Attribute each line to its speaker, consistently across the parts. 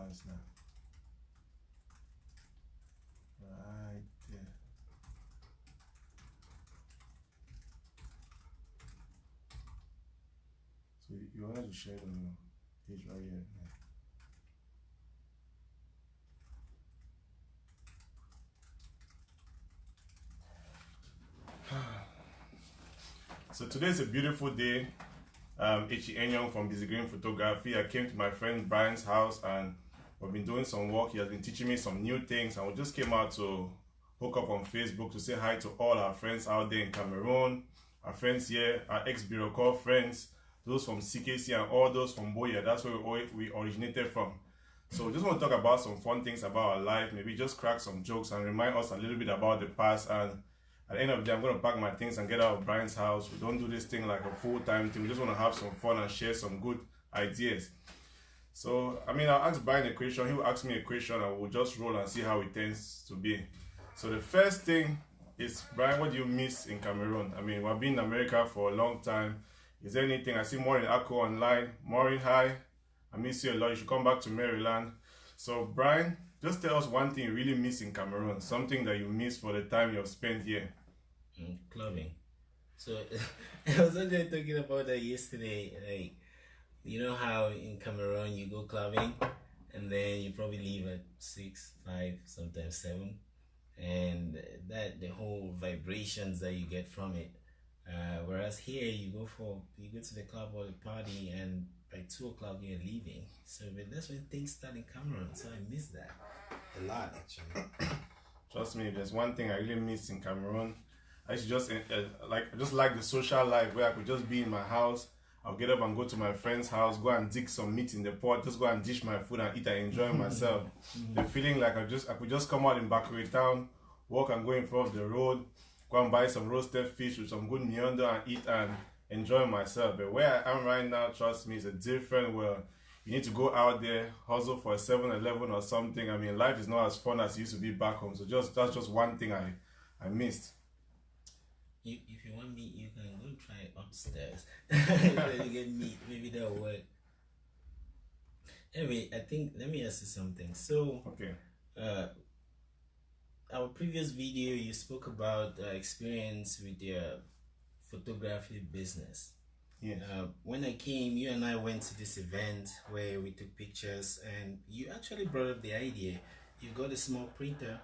Speaker 1: hands now. Right there. So you wanted to share it on your page right here. Yeah. So today is a beautiful day. H.E. Enyong from Busy Green Photography. I came to my friend Brian's house and we've been doing some work. He has been teaching me some new things, and we just came out to hook up on Facebook to say hi to all our friends out there in Cameroon, our friends here, our ex-bureau call friends, those from CKC and all those from Boya. That's where we originated from. So we just want to talk about some fun things about our life, maybe just crack some jokes and remind us a little bit about the past. And at the end of the day, I'm going to pack my things and get out of Brian's house. We don't do this thing like a full-time thing. We just want to have some fun and share some good ideas. So, I mean, I'll ask Brian a question. He'll ask me a question and we'll just roll and see how it tends to be. So the first thing is, Brian, what do you miss in Cameroon? I mean, we've been in America for a long time. Is there anything? I see Maureen Akko online. Maureen, hi. I miss you a lot. You should come back to Maryland. So, Brian, just tell us one thing you really miss in Cameroon. Something that you miss for the time you've spent here.
Speaker 2: Clubbing. So, I was actually talking about that yesterday. Like, you know how in Cameroon you go clubbing and then you probably leave at 6, 5, sometimes 7. And that the whole vibrations that you get from it. Whereas here you go to the club or the party and by 2 o'clock you're leaving. So but that's when things start in Cameroon. So I miss that a lot actually.
Speaker 1: Trust me, there's one thing I really miss in Cameroon. I used to just like the social life where I could just be in my house. I'll get up and go to my friend's house, go and dig some meat in the pot, just go and dish my food and eat and enjoy myself. The feeling like I could just come out in Bakuri town, walk and go in front of the road, go and buy some roasted fish with some good meander and eat and enjoy myself. But where I am right now, trust me, it's a different world. You need to go out there, hustle for a 7-Eleven or something. I mean, life is not as fun as it used to be back home. So that's just one thing I missed.
Speaker 2: If you want meat, you can go try upstairs. You get meat, maybe that'll work. Anyway, I think, let me ask you something. So,
Speaker 1: okay.
Speaker 2: Our previous video, you spoke about experience with your photography business.
Speaker 1: Yes.
Speaker 2: When I came, you and I went to this event where we took pictures, and you actually brought up the idea. You got a small printer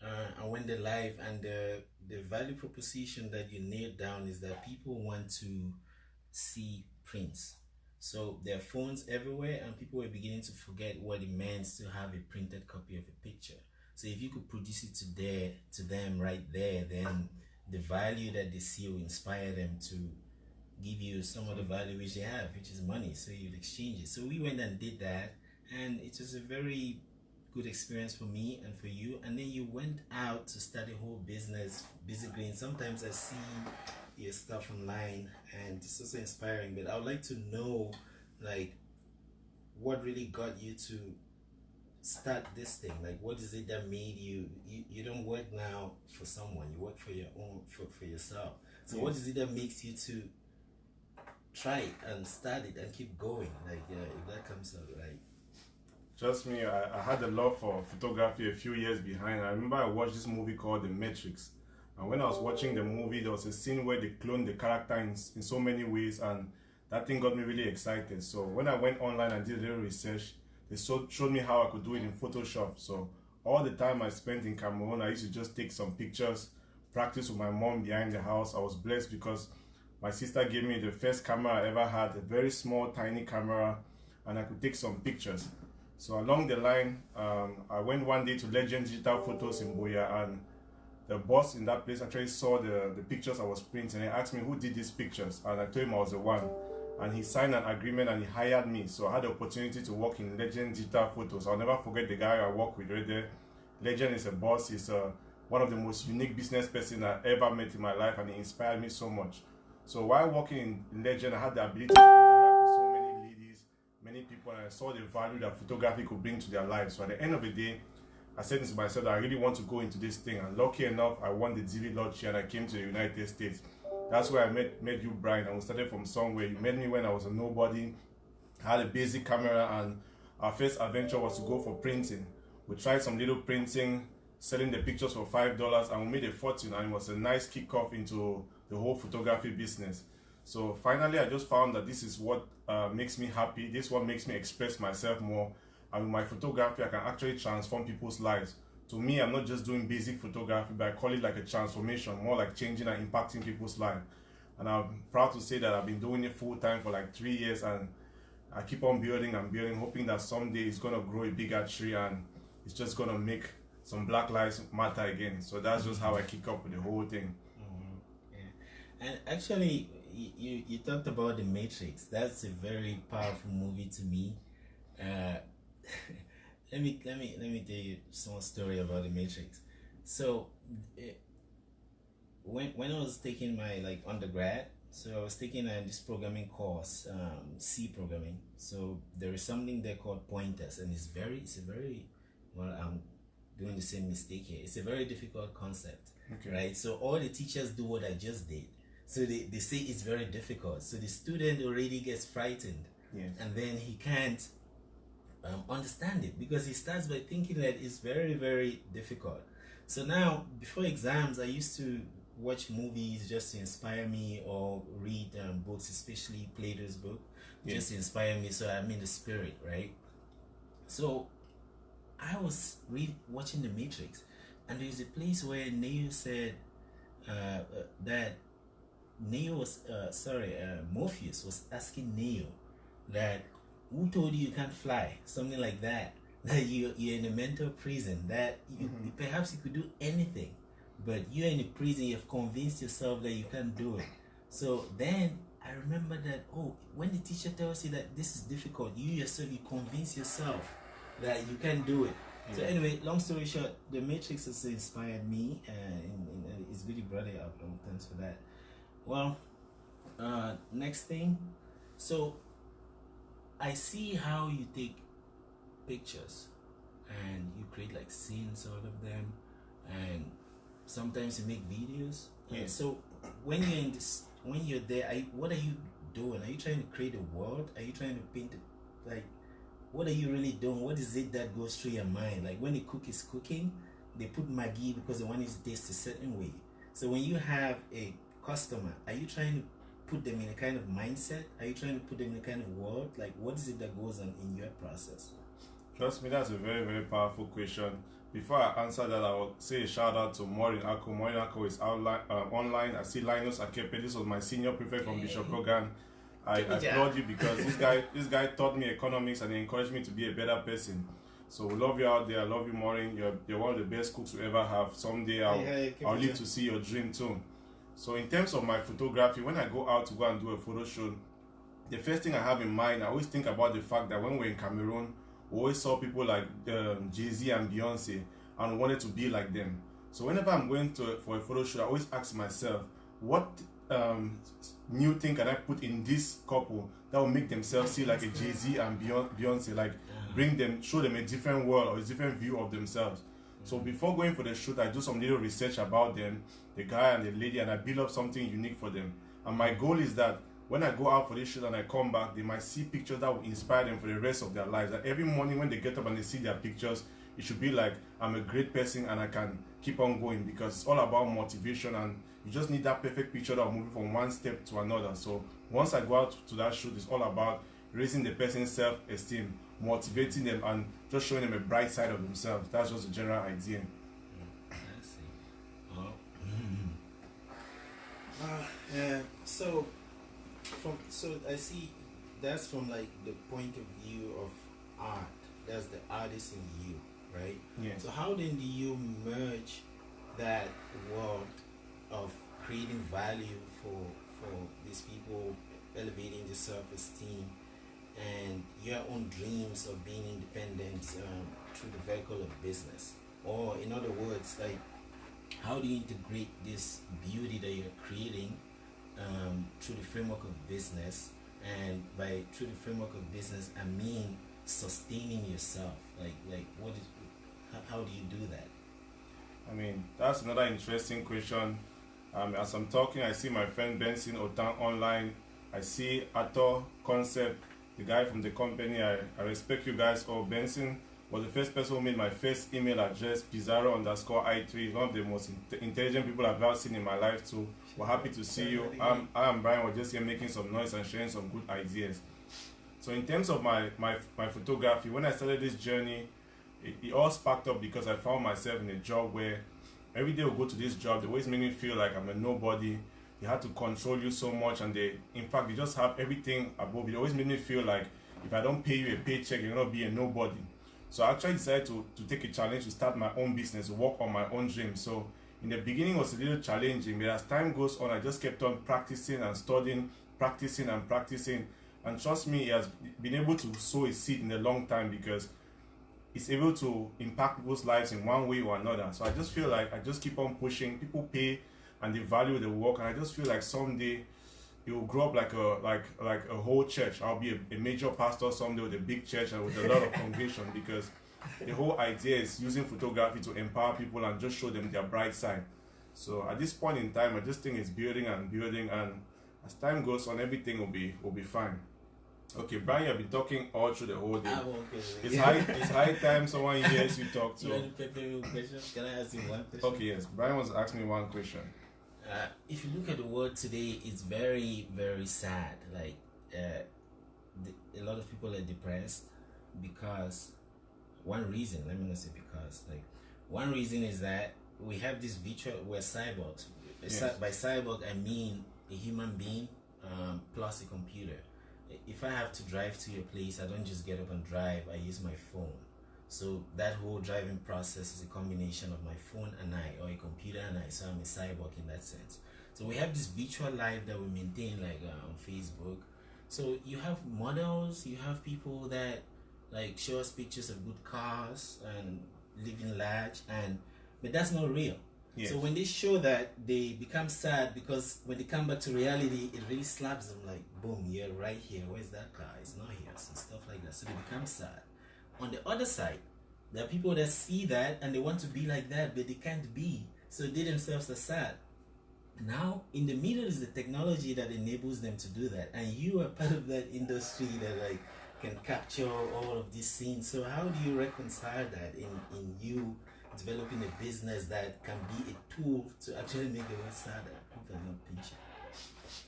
Speaker 2: and went there live, and the value proposition that you nailed down is that people want to see prints. So there are phones everywhere, and people were beginning to forget what it meant to have a printed copy of a picture. So if you could produce it to them right there, then the value that they see will inspire them to give you some of the value which they have, which is money. So you'd exchange it. So we went and did that, and it was a very good experience for me and for you. And then you went out to start a whole business, Busy Green. Sometimes I see your stuff online and it's also inspiring, but I would like to know, like, what really got you to start this thing? Like, what is it that made you don't work now for someone, you work for your own, for yourself. So yes. What is it that makes you to try it and start it and keep going? Like, if that comes out right.
Speaker 1: Trust me, I had a love for photography a few years behind. I remember I watched this movie called The Matrix. And when I was watching the movie, there was a scene where they cloned the character in so many ways, and that thing got me really excited. So when I went online and did a little research, they showed me how I could do it in Photoshop. So all the time I spent in Cameroon, I used to just take some pictures, practice with my mom behind the house. I was blessed because my sister gave me the first camera I ever had, a very small, tiny camera, and I could take some pictures. So along the line, I went one day to Legend Digital Photos in Boya, and the boss in that place actually saw the pictures I was printing. He asked me who did these pictures, and I told him I was the one. And he signed an agreement and he hired me. So I had the opportunity to work in Legend Digital Photos. I'll never forget the guy I worked with right there. Legend is a boss. He's one of the most unique business person I ever met in my life, and he inspired me so much. So while working in Legend, I had the ability to interact with so many ladies, many people, and I saw the value that photography could bring to their lives. So at the end of the day, I said to myself that I really want to go into this thing, and lucky enough, I won the DV lottery and I came to the United States. That's where I met you, Brian, and we started from somewhere. You met me when I was a nobody. I had a basic camera, and our first adventure was to go for printing. We tried some little printing, selling the pictures for $5, and we made a fortune, and it was a nice kickoff into the whole photography business. So finally, I just found that this is what makes me happy. This is what makes me express myself more. And with my photography, I can actually transform people's lives. To me, I'm not just doing basic photography, but I call it like a transformation, more like changing and impacting people's life. And I'm proud to say that I've been doing it full time for like 3 years, and I keep on building and building, hoping that someday it's gonna grow a bigger tree and it's just gonna make some Black Lives Matter again. So that's just how I kick up with the whole thing.
Speaker 2: Yeah. And actually, you talked about The Matrix. That's a very powerful movie to me. let me tell you a small story about The Matrix. So when I was taking my like undergrad, so I was taking this programming course, C programming. So there is something there called pointers, and it's a very well, I'm doing the same mistake here. It's a very difficult concept, right? So all the teachers do what I just did. So they say it's very difficult. So the student already gets frightened, and then he can't understand it because he starts by thinking that it's very, very difficult. So now, before exams, I used to watch movies just to inspire me, or read books, especially Plato's book, just to inspire me, so I'm in the spirit, right? So I was watching The Matrix, and there's a place where Neo said that Morpheus was asking Neo that, who told you can't fly? Something like that. That you're in a mental prison, that perhaps you could do anything, but you're in a prison, you've convinced yourself that you can't do it. So then I remember that, when the teacher tells you that this is difficult, you convince yourself that you can do it. So anyway, long story short, The Matrix has inspired me, and it's really brought it up. Thanks for that. Well, next thing, so I see how you take pictures and you create like scenes out of them, and sometimes you make videos. So when you're there, what are you doing? Are you trying to create a world? Are you trying to paint it? Like, what are you really doing? What is it that goes through your mind? Like when the cook is cooking, they put Maggi because they want it to taste a certain way. So when you have a customer, are you trying to put them in a kind of mindset? Are you trying to put them in a kind of world? Like, what is it that goes on in your process?
Speaker 1: Trust me, that's a very, very powerful question. Before I answer that, I will say a shout out to Maureen Ako. Maureen Ako is online. I see Linus Akepe. This was my senior prefect from Bishop Rogan. I applaud you because this guy taught me economics and he encouraged me to be a better person. So we love you out there. I love you, Maureen. You're one of the best cooks we ever have. Someday I'll live to see your dream too. So in terms of my photography, when I go out to go and do a photo shoot, the first thing I have in mind, I always think about the fact that when we're in Cameroon, we always saw people like Jay-Z and Beyonce and wanted to be like them. So whenever I'm going for a photo shoot, I always ask myself, what new thing can I put in this couple that will make themselves see like a Jay-Z and Beyonce, like show them a different world or a different view of themselves. So before going for the shoot, I do some little research about them, the guy and the lady, and I build up something unique for them. And my goal is that when I go out for this shoot and I come back, they might see pictures that will inspire them for the rest of their lives. That every morning when they get up and they see their pictures, it should be like, I'm a great person and I can keep on going, because it's all about motivation, and you just need that perfect picture that will move from one step to another. So once I go out to that shoot, it's all about raising the person's self-esteem, motivating them, and just showing them a bright side of themselves. That's just the general idea.
Speaker 2: I see. So I see that's from like the point of view of art. That's the artist in you, right?
Speaker 1: Yeah.
Speaker 2: So how then do you merge that world of creating value for these people, elevating the self-esteem, and your own dreams of being independent through the vehicle of business? Or in other words, like, how do you integrate this beauty that you're creating through the framework of business? And by through the framework of business, I mean sustaining yourself. Like how do you do that?
Speaker 1: I mean, that's another interesting question. As I'm talking, I see my friend Benson Otan online. I see Ato Concept. the guy from the company. I respect you guys all. Benson was the first person who made my first email address, Pizarro_I3. One of the most intelligent people I've ever seen in my life too. We're happy to see you. I'm Brian. We're just here making some noise and sharing some good ideas. So in terms of my photography, when I started this journey, it all sparked up because I found myself in a job where every day I go to this job, they always make me feel like I'm a nobody. They had to control you so much, and they just have everything above you. They always make me feel like if I don't pay you a paycheck, you're gonna be a nobody. So I actually decided to take a challenge to start my own business, to work on my own dreams. So in the beginning it was a little challenging, but as time goes on, I just kept on practicing and studying, practicing and practicing. And trust me, it has been able to sow a seed in the long time because it's able to impact people's lives in one way or another. So I just feel like I just keep on pushing. People pay and they value the work, and I just feel like someday it will grow up like a whole church. I'll be a major pastor someday with a big church and with a lot of congregation, because the whole idea is using photography to empower people and just show them their bright side. So at this point in time, I just think it's building and building, and as time goes on, everything will be fine. Okay, Brian, you've been talking all through the whole day. It's high time someone hears you talk to.
Speaker 2: You want to prepare me with questions? Can I ask you one question?
Speaker 1: Okay, yes. Brian wants to ask me one question.
Speaker 2: If you look at the world today, it's very, very sad. Like, a lot of people are depressed because one reason, let me not say because, like, one reason is that we have this we're cyborgs. Yes. By cyborg, I mean a human being plus a computer. If I have to drive to your place, I don't just get up and drive, I use my phone. So that whole driving process is a combination of my phone and I, or a computer and I, so I'm a cyborg in that sense. So we have this virtual life that we maintain, like on Facebook. So you have models, you have people that like show us pictures of good cars and living large, but that's not real. Yes. So when they show that, they become sad because when they come back to reality, it really slaps them like, boom, you're right here. Where's that car? It's not here. So stuff like that. So they become sad. On the other side, there are people that see that and they want to be like that, but they can't be. So they themselves are sad. Now, in the middle is the technology that enables them to do that. And you are part of that industry that like can capture all of these scenes. So how do you reconcile that in you developing a business that can be a tool to actually make the world sadder? Hope I'm not pinching.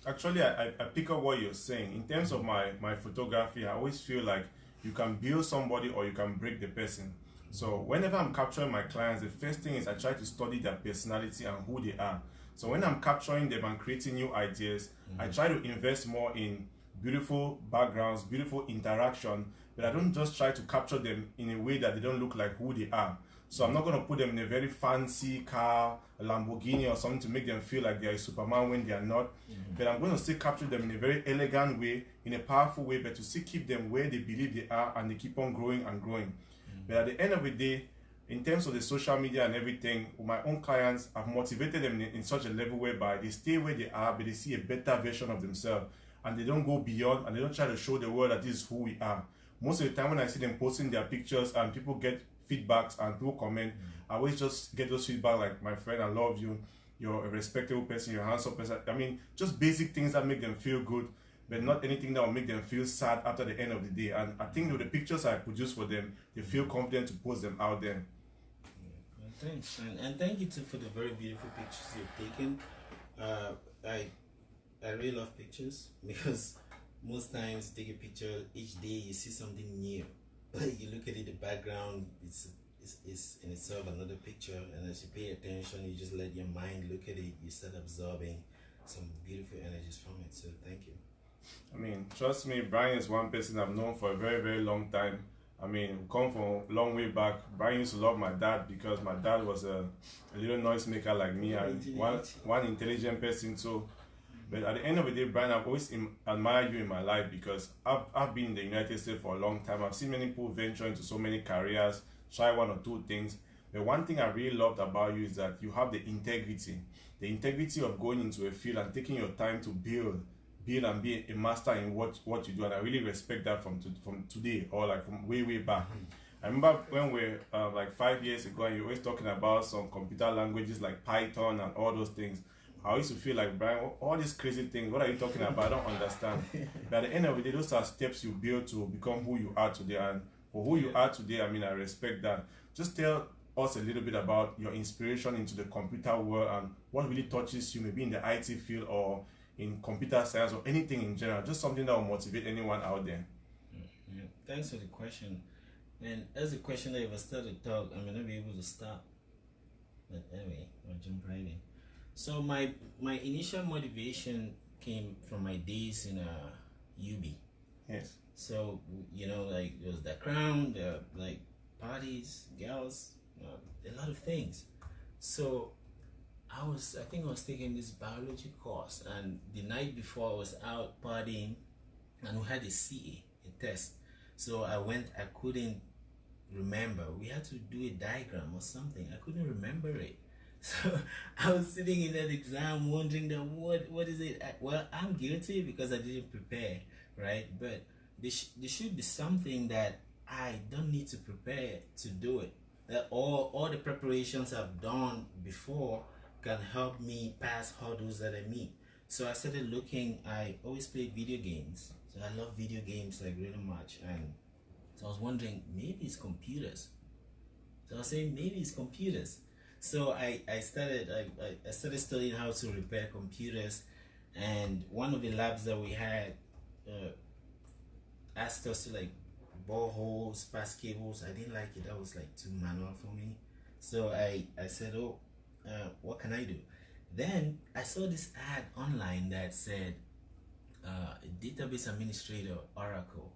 Speaker 1: Actually, I pick up what you're saying. In terms of my photography, I always feel like you can build somebody or you can break the person. So whenever I'm capturing my clients, the first thing is I try to study their personality and who they are. So when I'm capturing them and creating new ideas, I try to invest more in beautiful backgrounds, beautiful interaction, but I don't just try to capture them in a way that they don't look like who they are. So I'm not going to put them in a very fancy car, a Lamborghini or something to make them feel like they're a Superman when they are not. But I'm going to still capture them in a very elegant way, in a powerful way, but to still keep them where they believe they are and they keep on growing and growing. But at the end of the day, in terms of the social media and everything, with my own clients, I've motivated them in such a level whereby they stay where they are, but they see a better version of themselves. And they don't go beyond, and they don't try to show the world that this is who we are. Most of the time when I see them posting their pictures and people get feedbacks and people comment, I always just get those feedback like, my friend, I love you, you're a respectable person, you're a handsome person. I mean, just basic things that make them feel good, but not anything that will make them feel sad after the end of the day. And I think with the pictures I produce for them, they feel confident to post them out there.
Speaker 2: Well, thanks, and thank you too for the very beautiful pictures you've taken. I really love pictures because most times you take a picture each day, you see something new. You look at it, the background, it's in itself another picture, and as you pay attention, you just let your mind look at it, you start absorbing some beautiful energies from it. So thank you.
Speaker 1: I mean, trust me, Brian is one person I've known for a very, very long time. I mean, we come from a long way back. Brian used to love my dad because my dad was a little noisemaker like me, and one intelligent person too. But at the end of the day, Brian, I've always admired you in my life because I've been in the United States for a long time. I've seen many people venture into so many careers, try one or two things. But one thing I really loved about you is that you have the integrity of going into a field and taking your time to build and be a master in what you do. And I really respect that from today, or like from way back. I remember when we're like 5 years ago, and you're always talking about some computer languages like Python and all those things. I used to feel like, Brian, all these crazy things, what are you talking about? I don't understand. But at the end of the day, those are steps you build to become who you are today. And for who you are today, I mean, I respect that. Just tell us a little bit about your inspiration into the computer world and what really touches you, maybe in the IT field or in computer science or anything in general. Just something that will motivate anyone out there.
Speaker 2: Yeah. Thanks for the question. And as the question that if I start to talk, I may not be able to stop. But anyway, I'll jump right in. So my initial motivation came from my days in UB.
Speaker 1: Yes.
Speaker 2: So like there was the crown, like parties, girls, a lot of things. So I think I was taking this biology course, and the night before I was out partying, and we had a CA, a test. So I couldn't remember. We had to do a diagram or something. I couldn't remember it. So I was sitting in that exam wondering that what is it? Well, I'm guilty because I didn't prepare, right? But there should be something that I don't need to prepare to do it. That all the preparations I've done before can help me pass hurdles that I meet. So I started looking. I always played video games, so I love video games like really much, and so I was wondering, maybe it's computers. So I was saying, maybe it's computers. So I started studying how to repair computers, and one of the labs that we had asked us to like bore holes, pass cables. I didn't like it. That was like too manual for me. So I said, oh, what can I do? Then I saw this ad online that said, database administrator, Oracle,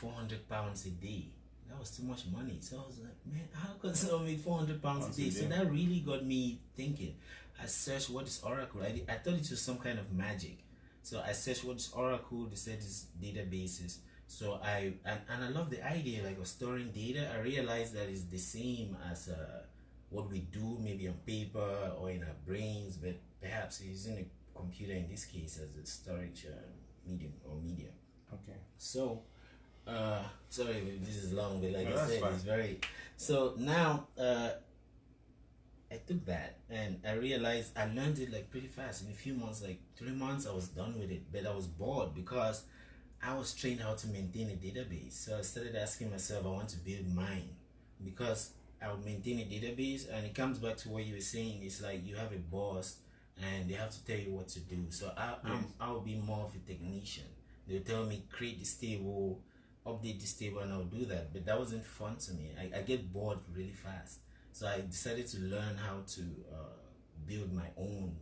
Speaker 2: £400 a day. That was too much money. So I was like, man, how can someone make £400 a day? So that really got me thinking. I searched what is Oracle. I thought it was some kind of magic. So I searched what is Oracle. They said it's databases. So I love the idea like of storing data. I realized that it's the same as what we do maybe on paper or in our brains, but perhaps using a computer in this case as a storage medium or media.
Speaker 1: Okay.
Speaker 2: So sorry if this is long, but like
Speaker 1: No,
Speaker 2: I said,
Speaker 1: fine.
Speaker 2: it's very. So now I took that and I realized I learned it like pretty fast. In a few months, like 3 months, I was done with it. But I was bored because I was trained how to maintain a database. So I started asking myself, I want to build mine, because I would maintain a database, and it comes back to what you were saying. It's like you have a boss and they have to tell you what to do. So I'll be more of a technician. They'll tell me create this table, update this table, and I'll do that. But that wasn't fun to me. I get bored really fast. So I decided to learn how to build my own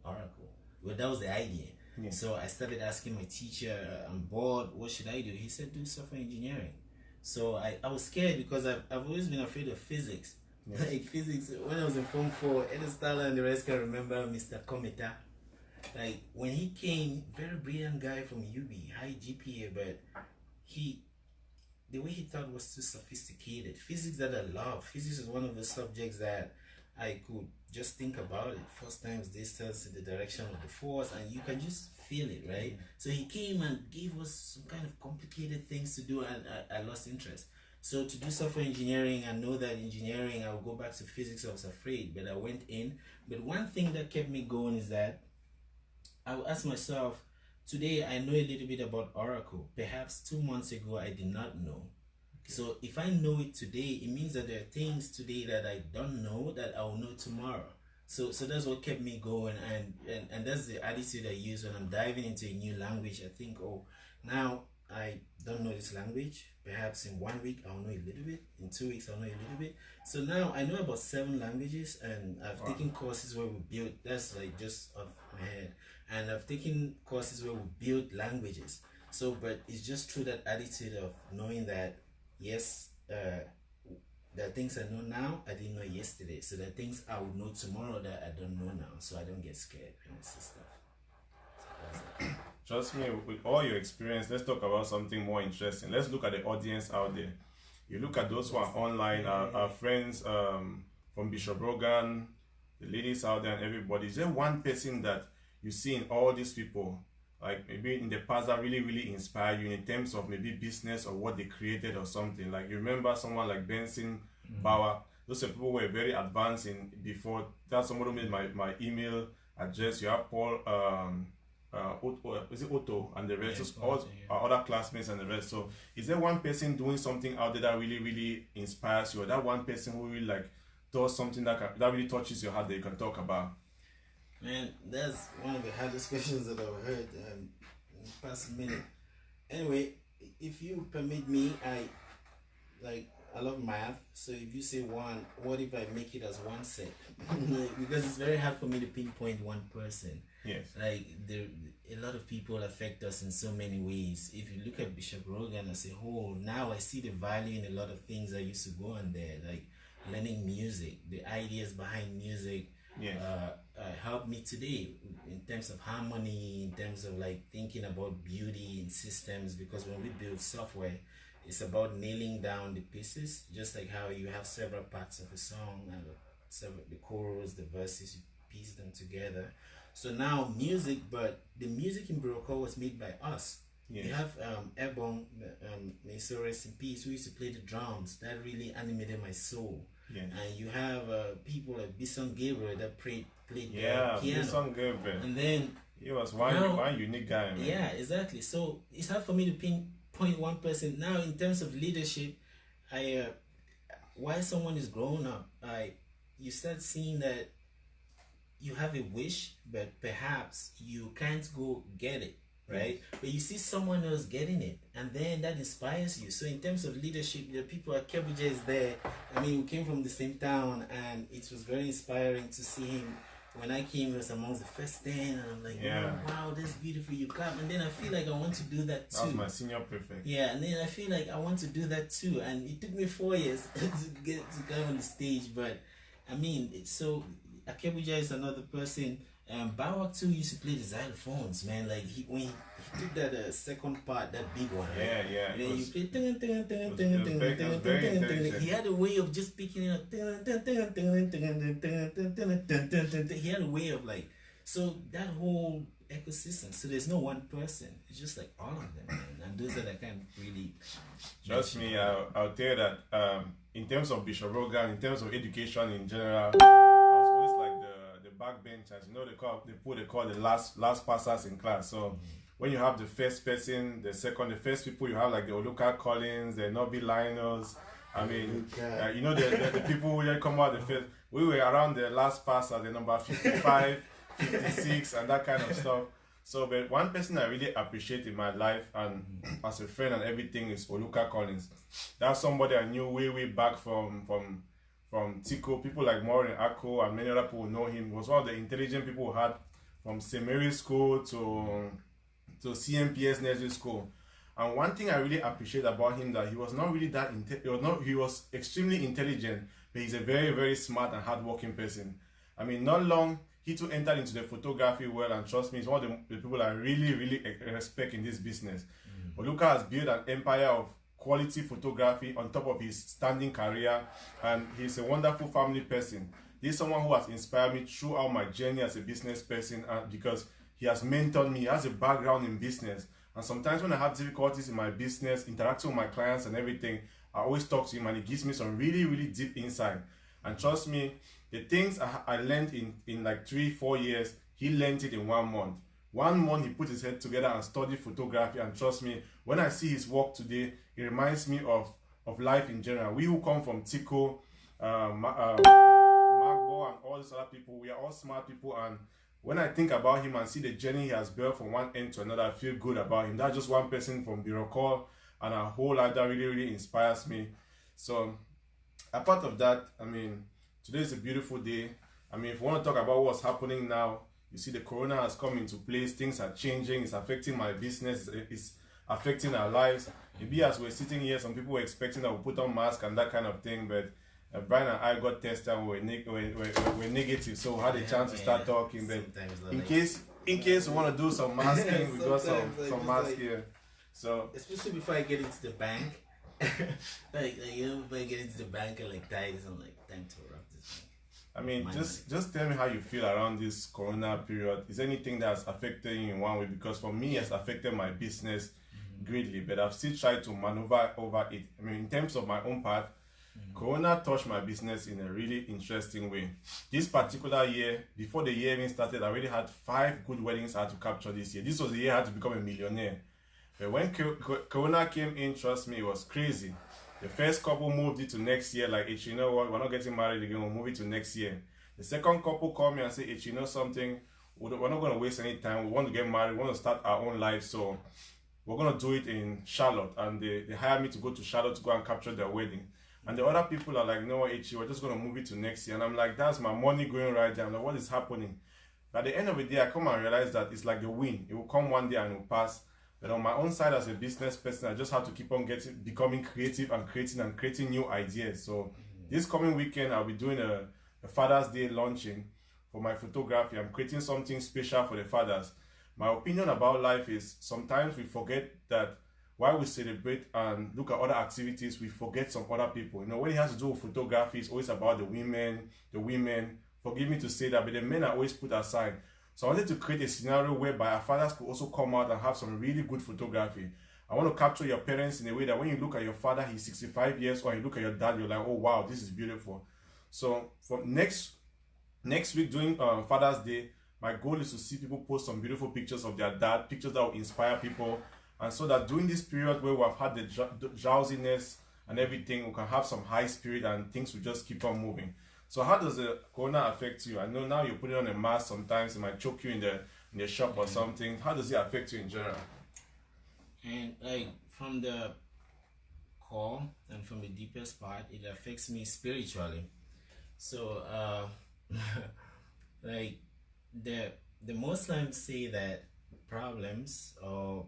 Speaker 2: Oracle. Well, that was the idea. Yeah. So I started asking my teacher, I'm bored, what should I do? He said, do software engineering. So I was scared because I've always been afraid of physics. Yes. Like physics, when I was in Form 4, Eddie Stala and the rest can remember Mr. Kometa. Like when he came, very brilliant guy from UB, high GPA, but the way he thought was too sophisticated. Physics that I love. Physics is one of the subjects that I could just think about it. Force times distance in the direction of the force, and you can just feel it, right? Mm-hmm. So he came and gave us some kind of complicated things to do, and I lost interest. So to do software engineering, I know that engineering, I'll go back to physics. I was afraid, but I went in. But one thing that kept me going is that I would ask myself, today I know a little bit about Oracle. Perhaps 2 months ago I did not know. Okay. So if I know it today, it means that there are things today that I don't know that I will know tomorrow. So that's what kept me going, and that's the attitude I use when I'm diving into a new language. I think, oh, now I don't know this language. Perhaps in 1 week I'll know a little bit. In 2 weeks I'll know a little bit. So now I know about 7 languages, and I've taken courses where we build. That's like just off my head. And I've taken courses where we build languages. So, but it's just through that attitude of knowing that, yes, there are things I know now I didn't know yesterday. So there are things I will know tomorrow that I don't know now. So I don't get scared when I see stuff. So
Speaker 1: trust me, with all your experience, let's talk about something more interesting. Let's look at the audience out there. You look at those who are online, our friends from Bishop Rogan, the ladies out there, and everybody. Is there one person that you see in all these people, like maybe in the past, that really inspire you in terms of maybe business or what they created or something? Like you remember someone like Benson Bauer those are people who were very advanced in before. That's somebody who made my email address. You have Paul, is it Otto and the rest,
Speaker 2: Yeah,
Speaker 1: all
Speaker 2: yeah.
Speaker 1: our other classmates and the rest. So, is there one person doing something out there that really, really inspires you, or that one person who really like does something that really touches your heart that you can talk about?
Speaker 2: Man, that's one of the hardest questions that I've heard in the past minute. Anyway, if you permit me, I love math. So if you say one, what if I make it as one set? Because it's very hard for me to pinpoint one person.
Speaker 1: Yes.
Speaker 2: Like a lot of people affect us in so many ways. If you look at Bishop Rogan as a whole, now I see the value in a lot of things I used to go on there, like learning music, the ideas behind music.
Speaker 1: Yes.
Speaker 2: Helped me today in terms of harmony, in terms of like thinking about beauty in systems. Because when we build software, it's about nailing down the pieces, just like how you have several parts of a song, and the chorus, the verses, you piece them together. So now music, but the music in Morocco was made by us.
Speaker 1: Yes.
Speaker 2: You have Ebon, may so rest in peace, who used to play the drums. That really animated my soul.
Speaker 1: Yes.
Speaker 2: And you have people like Bison Gabriel that played
Speaker 1: Yeah,
Speaker 2: piano.
Speaker 1: Bison Gabriel.
Speaker 2: And then
Speaker 1: He was one unique guy, man.
Speaker 2: yeah, exactly. So it's hard for me to pinpoint one person. Now, in terms of leadership, while someone is growing up, you start seeing that you have a wish, but perhaps you can't go get it, right? But you see someone else getting it, and then that inspires you. So in terms of leadership, the people at Kebuja is there. I mean, we came from the same town, and it was very inspiring to see him. When I came, he was amongst the first 10, and I'm like,
Speaker 1: Yeah.
Speaker 2: oh, wow, that's beautiful, you clap. And then I feel like I want to do that too.
Speaker 1: That was my senior prefect.
Speaker 2: Yeah, and then I feel like I want to do that too. And it took me 4 years to get to come on the stage. But I mean, so Akebuja is another person. Bawak too used to play the xylophones, man. Like when he took that second part, that big one. Right?
Speaker 1: Yeah.
Speaker 2: Then you play.
Speaker 1: very intelligent.
Speaker 2: He had a way of just picking it up. He had a way of like, so that whole ecosystem. So there's no one person. It's just like all of them, man. And those that I can't really.
Speaker 1: Trust me, I'll tell you that in terms of Bishop Rogan, in terms of education in general, I was always like the backbenchers. You know, they call the last passers in class. So when you have the first person, the second, the first people, you have like the Oluka Collins, the Nobi Liners. I mean, you know, the people who come out the first. We were around the last pass at the number 55, 56, and that kind of stuff. So, but one person I really appreciate in my life and as a friend and everything is Oluka Collins. That's somebody I knew way back from Tico. People like Maureen Akko and many other people know him. He was one of the intelligent people who had from St. Mary's School to CMPS Nursery School. And one thing I really appreciate about him that he was not really that he was extremely intelligent, but he's a very smart and hardworking person. I mean, not long he too entered into the photography world, and trust me, he's one of the people I really respect in this business. Oluka has built an empire of quality photography on top of his standing career, and he's a wonderful family person. This is someone who has inspired me throughout my journey as a business person, because he has mentored me. He has a background in business. And sometimes when I have difficulties in my business, interacting with my clients and everything, I always talk to him and he gives me some really deep insight. And trust me, the things I learned in like 3-4 years, he learned it in 1 month. 1 month he put his head together and studied photography, and trust me, when I see his work today, it reminds me of life in general. We who come from Tico, Magbo and all these other people, we are all smart people, and when I think about him and see the journey he has built from one end to another, I feel good about him. That's just one person from Birocall, and a whole lot that really inspires me. So, apart of that, I mean, today is a beautiful day. I mean, if you want to talk about what's happening now, you see the corona has come into place, things are changing, it's affecting my business, it's affecting our lives. Maybe as we're sitting here, some people were expecting that we'll put on masks and that kind of thing, but Brian and I got tested and we're negative, so we had a chance to start talking. But in case we want to do some masking, we got some masks
Speaker 2: like,
Speaker 1: here. So
Speaker 2: especially before I get into the bank, like you know, before I get into the bank and like ties, I'm like, time to rob this bank.
Speaker 1: I mean, just tell me how you feel around this corona period. Is anything that's affecting you in one way? Because for me, it's affected my business greatly, but I've still tried to maneuver over it. I mean, in terms of my own part, Corona touched my business in a really interesting way. This particular year, before the year even started, I already had 5 good weddings I had to capture this year. This was the year I had to become a millionaire. But when Corona came in, trust me, it was crazy. The first couple moved it to next year, like, you know what, we're not getting married again, we'll move it to next year. The second couple called me and said, you know something, we're not going to waste any time, we want to get married, we want to start our own life, so we're going to do it in Charlotte. And they hired me to go to Charlotte to go and capture their wedding. And the other people are like, no, we're just going to move it to next year. And I'm like, that's my money going right there. I'm like, what is happening? But at the end of the day, I come and realize that it's like the wind. It will come one day and it will pass. But on my own side as a business person, I just have to keep on becoming creative and creating new ideas. So this coming weekend, I'll be doing a Father's Day launching for my photography. I'm creating something special for the fathers. My opinion about life is sometimes we forget that while we celebrate and look at other activities, we forget some other people. You know, when it has to do with photography, it's always about the women. Forgive me to say that, but the men are always put aside. So I wanted to create a scenario whereby our fathers could also come out and have some really good photography. I want to capture your parents in a way that when you look at your father, he's 65 years, or you look at your dad, you're like, oh wow, this is beautiful. So for next week during Father's Day, my goal is to see people post some beautiful pictures of their dad, pictures that will inspire people. And so that during this period where we've had the drowsiness and everything, we can have some high spirit and things will just keep on moving. So how does the corona affect you? I know now you're putting on a mask sometimes, it might choke you in the shop or something. How does it affect you in general?
Speaker 2: And like from the core and from the deepest part, it affects me spiritually. So like the Muslims say that problems or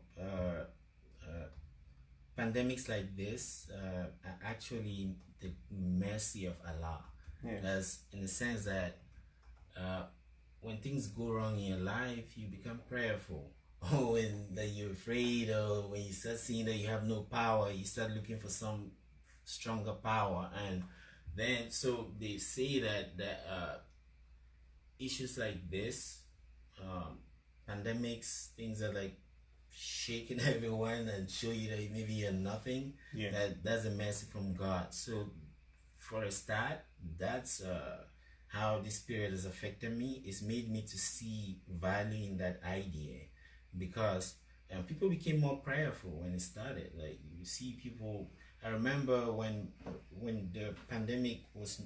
Speaker 2: pandemics like this are actually the mercy of Allah.
Speaker 1: Yeah.
Speaker 2: That's in the sense that when things go wrong in your life, you become prayerful. Or when that you're afraid, or when you start seeing that you have no power, you start looking for some stronger power. And then so they say that issues like this, pandemics, things that like shaking everyone and show you that maybe you're nothing.
Speaker 1: Yeah.
Speaker 2: That's a mercy from God. So for a start, that's how this period has affected me. It's made me to see value in that idea, because people became more prayerful when it started. Like you see people. I remember when the pandemic was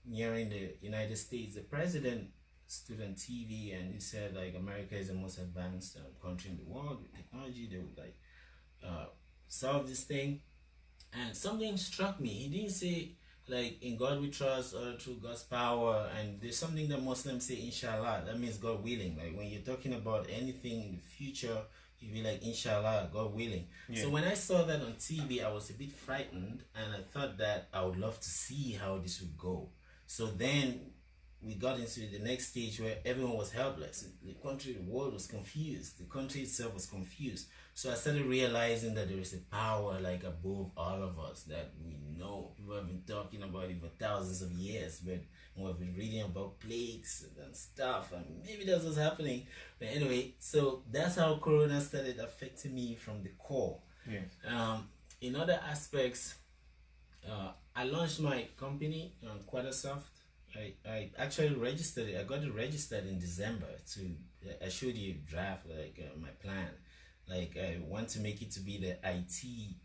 Speaker 2: nearing the United States, the president stood on TV and he said like America is the most advanced country in the world with technology. They would like solve this thing, and something struck me. He didn't say like in God we trust or through God's power, and there's something that Muslims say inshallah. That means God willing. Like when you're talking about anything in the future, you be like inshallah, God willing. Yeah. So when I saw that on TV, I was a bit frightened, and I thought that I would love to see how this would go. So then we got into the next stage where everyone was helpless. The country, the world was confused. The country itself was confused. So I started realizing that there is a power like above all of us that we know. People have been talking about it for thousands of years, but we've been reading about plagues and stuff, and maybe that's what's happening. But anyway, so that's how Corona started affecting me from the core.
Speaker 1: Yeah.
Speaker 2: In other aspects, I launched my company on Quadasoft. I actually registered it. I got it registered in December. I showed you a draft, like my plan. Like I want to make it to be the IT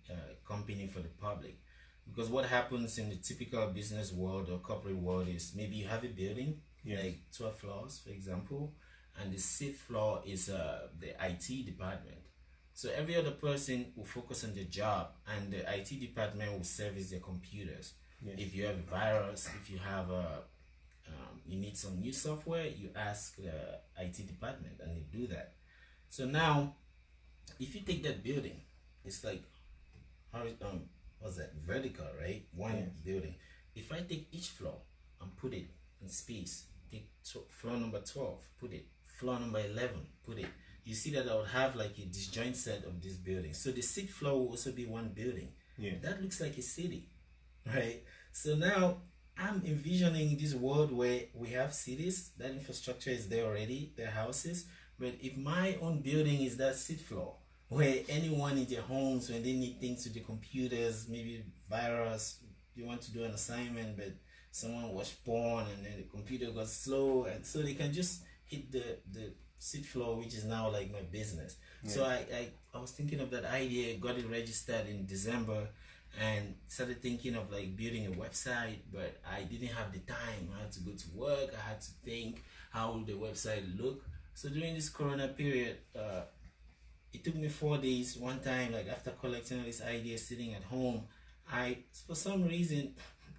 Speaker 2: company for the public, because what happens in the typical business world or corporate world is maybe you have a building, yes, like 12 floors, for example, and the 6th floor is the IT department. So every other person will focus on their job, and the IT department will service their computers. Yes. If you have a virus, if you have you need some new software, you ask the IT department, and they do that. So now, if you take that building, it's like what's that, vertical, right? One building. If I take each floor and put it in space, take floor number 12, put it, floor number 11, put it, you see that I would have like a disjoint set of this building. So the 6th floor will also be one building. Yeah. That looks like a city, right? So now I'm envisioning this world where we have cities, that infrastructure is there already, their houses, but if my own building is that 6th floor, where anyone in their homes, when they need things to the computers, maybe virus, you want to do an assignment, but someone watched porn and then the computer got slow, and so they can just hit the seat floor, which is now like my business. Yeah. So I was thinking of that idea, got it registered in December, and started thinking of like building a website, but I didn't have the time. I had to go to work. I had to think how would the website look. So during this Corona period, it took me 4 days. One time, like after collecting all these ideas, sitting at home, I for some reason,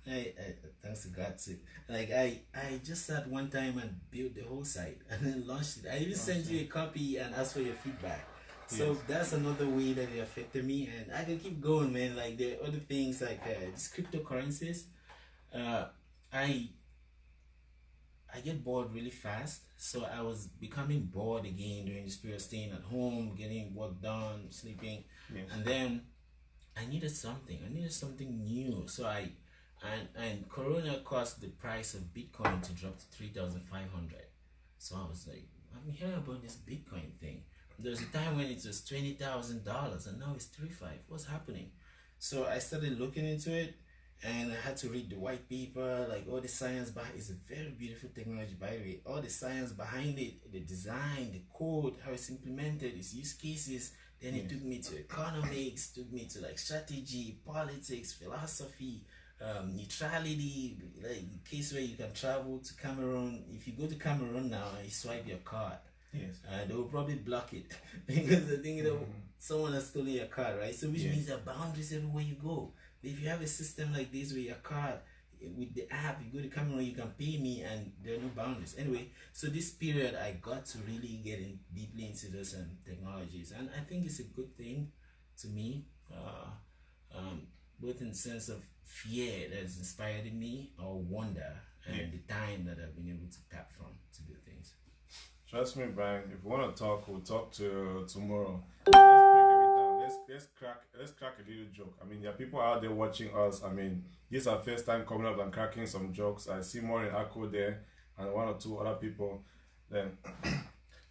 Speaker 2: I thanks to God too. Like I just sat one time and built the whole site and then launched it. I even sent you a copy and asked for your feedback. So yes, that's another way that it affected me, and I can keep going, man. Like there are other things like these cryptocurrencies. I get bored really fast, so I was becoming bored again during this period, staying at home, getting work done, sleeping, yes, and then I needed something. I needed something new. So and Corona caused the price of Bitcoin to drop to 3,500. So I was like, I'm hearing about this Bitcoin thing. There was a time when it was $20,000 and now it's 3.5. What's happening? So I started looking into it, and I had to read the white paper, like all the science behind. It's a very beautiful technology, by the way. All the science behind it, the design, the code, how it's implemented, its use cases. Then it took me to economics, took me to like strategy, politics, philosophy, neutrality, like in case where you can travel to Cameroon. If you go to Cameroon now and you swipe your card, yes, they will probably block it because they think that someone has stolen your card, right? So which means there are boundaries everywhere you go. If you have a system like this with your card, with the app, you go to Cameroon, you can pay me and there are no boundaries. Anyway, so this period I got to really get in deeply into those technologies, and I think it's a good thing to me, both in the sense of fear that's inspired in me or wonder, and the time that I've been able to tap from to do things.
Speaker 1: Trust me, Brian. If we want to talk, we'll talk to tomorrow. Let's break everything down. Let's crack a little joke. I mean, there are people out there watching us. I mean, this is our first time coming up and cracking some jokes. I see more in Akko there and one or two other people. Then,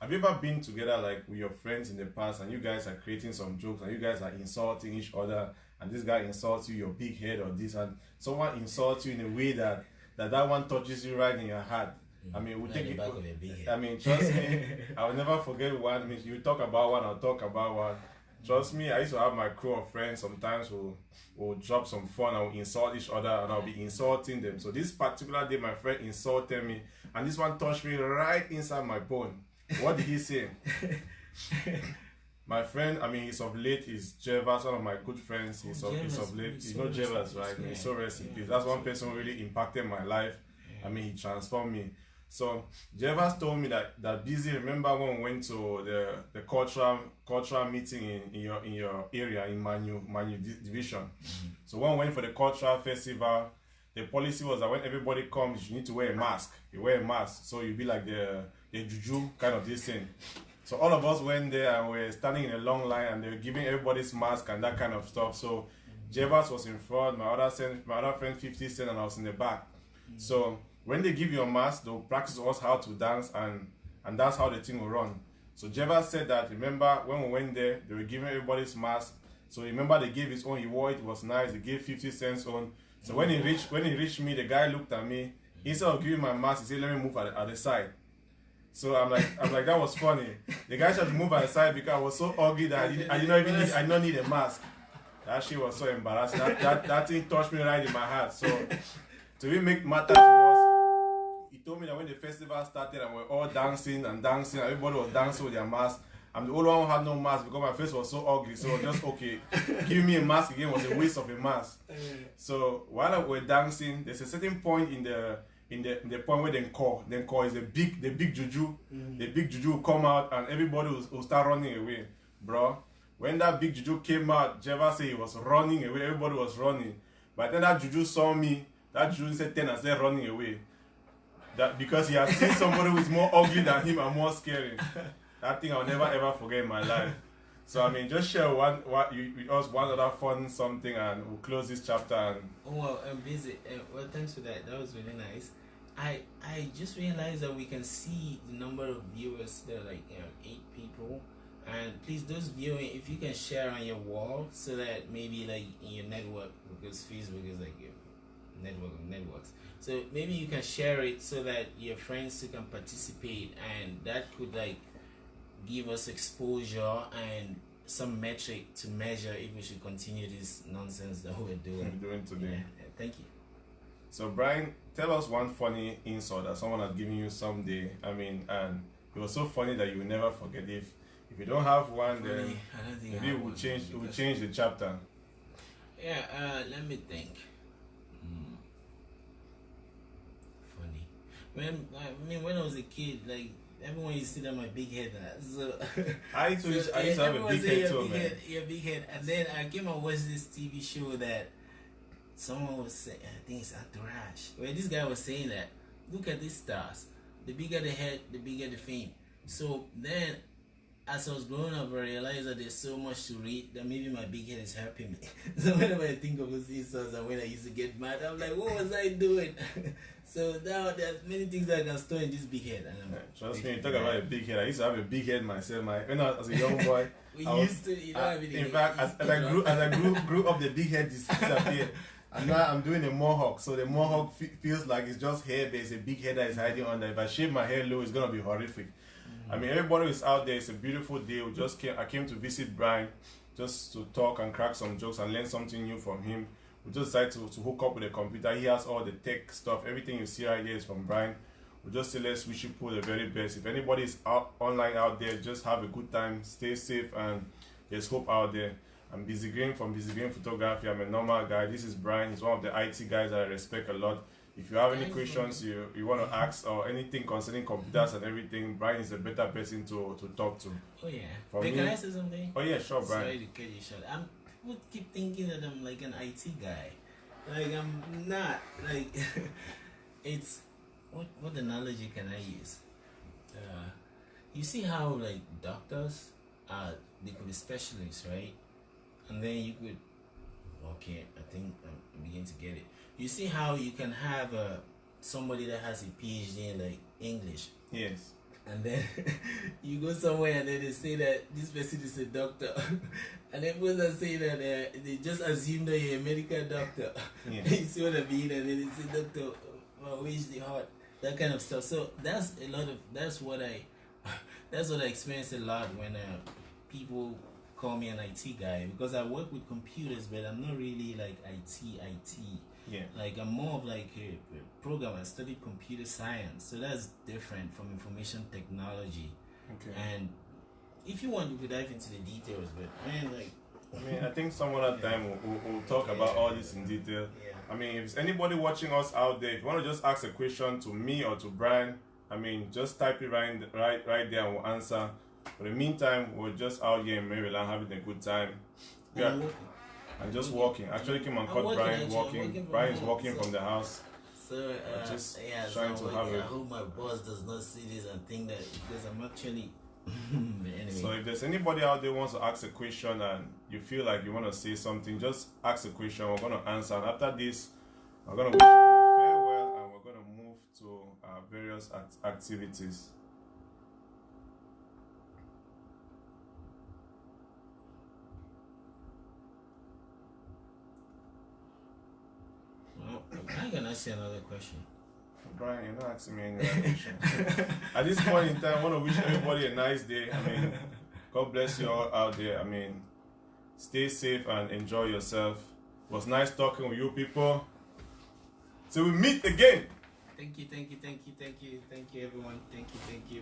Speaker 1: have you ever been together like with your friends in the past, and you guys are creating some jokes, and you guys are insulting each other, and this guy insults you, your big head or this, and someone insults you in a way that one touches you right in your heart? I mean, we take it. I mean, trust me, I will never forget one. I mean, you talk about one, I'll talk about one. Trust me, I used to have my crew of friends. Sometimes we'll drop some fun and we'll insult each other, and I'll be insulting them. So this particular day, my friend insulted me, and this one touched me right inside my bone. What did he say? My friend, I mean, he's of late, he's Jevas, one of my good friends. He's of late. You know Jevas, right? Yeah. He's so rest in peace. That's one person who really impacted my life. I mean, he transformed me. So Jevas told me that busy. Remember when we went to the cultural meeting in your area in Manu division? So when we went for the cultural festival, the policy was that when everybody comes, you need to wear a mask. You wear a mask, so you be like the juju kind of this thing. So all of us went there and we're standing in a long line, and they were giving everybody's mask and that kind of stuff. So Jevas was in front, my other friend 50 Cent, and I was in the back. So when they give you a mask, they'll practice us how to dance, and that's how the thing will run. So Jeva said that, remember when we went there, they were giving everybody's mask. So remember they gave his own, he wore it, was nice, they gave 50 cents on. So when he reached me, the guy looked at me, instead of giving my mask, he said, let me move at the side. So I'm like, that was funny. The guy tried to move at the side because I was so ugly that I did not need a mask. That shit was so embarrassing. That thing touched me right in my heart. So to really make matters worse, he told me that when the festival started and we're all dancing, everybody was dancing with their mask. I'm the only one who had no mask because my face was so ugly. So just okay, giving me a mask again was a waste of a mask. So while we're dancing, there's a certain point in the point where then call is the big juju. The big juju will come out and everybody will start running away, bro. When that big juju came out, Jeva said he was running away. Everybody was running. But then that juju saw me. That juju said 10 and started running away. That because he has seen somebody who is more ugly than him and more scary. That thing I'll never ever forget in my life. So I mean, just share with us one other fun something, and we'll close this chapter. And
Speaker 2: well, I'm busy. Well, thanks for that. That was really nice. I just realized that we can see the number of viewers. There are like 8 people. And please, those viewing, if you can share on your wall, so that maybe like in your network, because Facebook is like networks. So maybe you can share it so that your friends too can participate, and that could like give us exposure and some metric to measure if we should continue this nonsense that we're doing
Speaker 1: today.
Speaker 2: Yeah, thank you.
Speaker 1: So Brian, tell us one funny insult that someone has given you someday. I mean, and it was so funny that you will never forget. If you don't have one, then
Speaker 2: I don't think
Speaker 1: maybe it will change the chapter.
Speaker 2: Yeah, let me think. Funny. When I was a kid, like everyone used to see that my big head. So
Speaker 1: I used to have a big head too, man.
Speaker 2: Yeah, big head. And then I came and watched this TV show that someone was saying, I think it's Entourage, where this guy was saying that, look at these stars. The bigger the head, the bigger the fame. So then, as I was growing up, I realized that there's so much to read that maybe my big head is helping me. So whenever I think of those insults and when I used to get mad, I'm like, what was I doing? So now there's many things I can store in this big head. And
Speaker 1: trust me, you talk about a big head. I used to have a big head myself. When I was a young boy, in fact, as I grew up, the big head disappeared. And now I'm doing a mohawk, so the mohawk feels like it's just hair, but it's a big head that is hiding under. If I shave my hair low, it's gonna be horrific. I mean, everybody is out there. It's a beautiful day. I came to visit Brian, just to talk and crack some jokes and learn something new from him. We just decided to hook up with a computer. He has all the tech stuff. Everything you see right here is from Brian. We just say let's wish you the very best. If anybody is online out there, just have a good time, stay safe, and there's hope out there. I'm Busy Green from Busy Green Photography. I'm a normal guy. This is Brian. He's one of the IT guys that I respect a lot. If you have any questions you want to ask or anything concerning computers and everything, Brian is a better person to talk to.
Speaker 2: Oh yeah. Can I say something?
Speaker 1: Oh yeah, sure, Brian.
Speaker 2: Sorry to cut you short. People keep thinking that I'm like an IT guy. Like I'm not. Like it's what analogy can I use? You see how like doctors they could be specialists, right? And then you could, okay, I think I'm beginning to get it. You see how you can have somebody that has a PhD in like English.
Speaker 1: Yes.
Speaker 2: And then you go somewhere and then they say that this person is a doctor. And then people say that they just assume that you're a medical doctor.
Speaker 1: Yeah.
Speaker 2: You see what I mean? And then they say, doctor, where's the heart? That kind of stuff. So that's what I experience a lot when people call me an IT guy, because I work with computers, but I'm not really like IT.
Speaker 1: Yeah.
Speaker 2: Like I'm more of like a programmer. I studied computer science, so that's different from information technology.
Speaker 1: Okay.
Speaker 2: And if you want, we could dive into the details, but man, like.
Speaker 1: I mean, I think some other time we'll talk about all this in detail.
Speaker 2: Yeah.
Speaker 1: I mean, if there's anybody watching us out there, if you want to just ask a question to me or to Brian, I mean, just type it right there and we'll answer. For the meantime, we're just out here in Maryland having a good time. Yeah. And just walking. Actually came and caught Brian walking. Brian's walking from the house.
Speaker 2: So
Speaker 1: just
Speaker 2: yeah,
Speaker 1: trying to have
Speaker 2: I hope my boss does not see this and think that because I'm actually anyway.
Speaker 1: So if there's anybody out there who wants to ask a question and you feel like you want to say something, just ask a question. We're going to answer. And after this, we're going to wish you farewell and we're going to move to our various activities.
Speaker 2: I'm gonna ask you another question.
Speaker 1: Brian, you're not asking me any other question. At this point in time, I want to wish everybody a nice day. I mean, God bless you all out there. I mean, stay safe and enjoy yourself. It was nice talking with you people. Till we meet again.
Speaker 2: Thank you, everyone. Thank you.